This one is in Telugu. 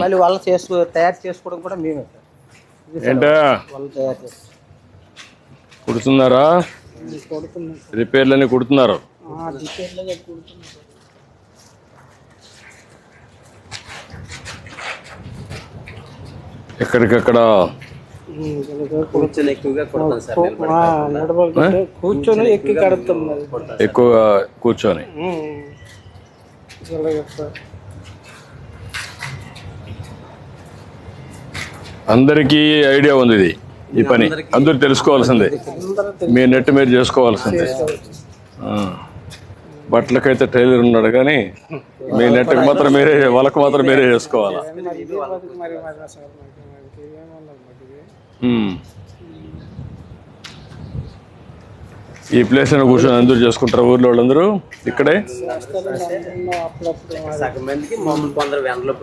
మళ్ళీ వాళ్ళు తయారు చేసుకోవడం కూడా మేమే సార్. ఏంటా వాళ్ళు తయారు చేస్తారు. కుడుతున్నారా? రిపేర్లన్నీ కుడుతున్నారు. ఎక్కడికక్కడ కూర్చొని ఎక్కువగా కొడతాం సార్. కూర్చొని ఎక్కి కడుతాం. ఎక్కువగా కూర్చొని. అందరికీ ఐడియా ఉంది ఇది, ఈ పని అందరూ తెలుసుకోవాల్సిందే. మీ నెట్ మీరు చేసుకోవాల్సిందే. బట్టలకైతే టైలర్ ఉన్నాడు కానీ మీ నెట్కి మాత్రం మీరే, వాళ్ళకు మాత్రం మీరే చేసుకోవాలా. ఈ ప్లేస్ అని కూర్చొని అందరూ చేసుకుంటారు ఊర్లో వాళ్ళందరూ ఇక్కడే. సగం మందికి మామూలు కొందరు వెనలో